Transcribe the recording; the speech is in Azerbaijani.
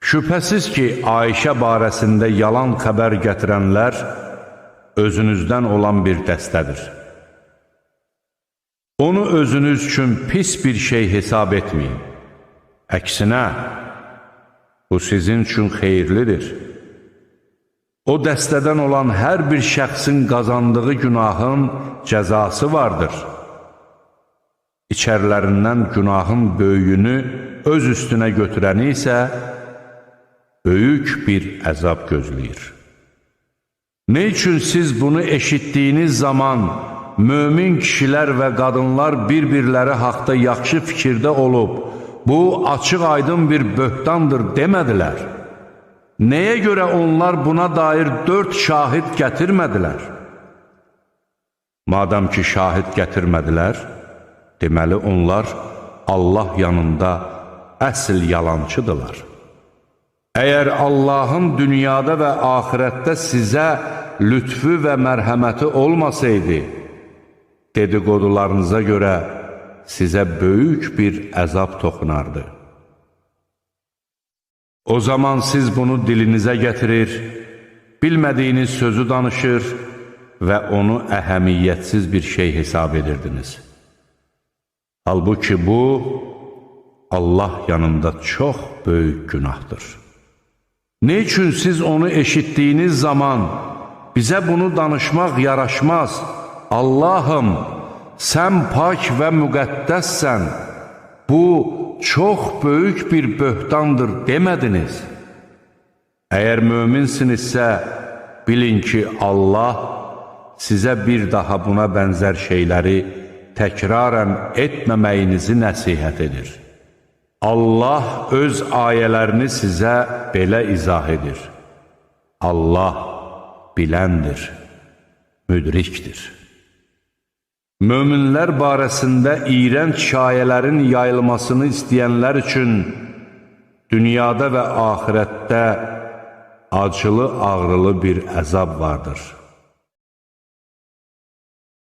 Şübhəsiz ki, Ayşə barəsində yalan xəbər gətirənlər özünüzdən olan bir dəstədir. Onu özünüz üçün pis bir şey hesab etməyin. Əksinə, bu sizin üçün xeyirlidir. O dəstədən olan hər bir şəxsin qazandığı günahın cəzası vardır. İçərilərindən günahın böyüyünü öz üstünə götürəni isə böyük bir əzab gözləyir. Ne üçün siz bunu eşitdiyiniz zaman mömin kişilər və qadınlar bir-birləri haqda yaxşı fikirdə olub, bu açıq aydın bir böhtandır demədilər? Nəyə görə onlar buna dair 4 şahid gətirmədilər? Madam ki, şahid gətirmədilər, deməli onlar Allah yanında əsl yalancıdırlar. Əgər Allahın dünyada və axirətdə sizə lütfü və mərhəməti olmasaydı, dedikodularınıza görə sizə böyük bir əzab toxunardı. O zaman siz bunu dilinizə gətirir, bilmədiyiniz sözü danışır və onu əhəmiyyətsiz bir şey hesab edirdiniz. Halbuki bu, Allah yanında çox böyük günahdır. Ne üçün siz onu eşitdiyiniz zaman bizə bunu danışmaq yaraşmaz? Allahım, sən pak və müqəddəssən, bu çox böyük bir böhtandır demədiniz. Əgər möminsinizsə, bilin ki, Allah sizə bir daha buna bənzər şeyləri təkrarən etməməyinizi nəsihət edir. Allah öz ayələrini sizə belə izah edir. Allah biləndir, müdrikdir. Möminlər barəsində iyrənc şayələrin yayılmasını istəyənlər üçün dünyada və axirətdə acılı-ağrılı bir əzab vardır.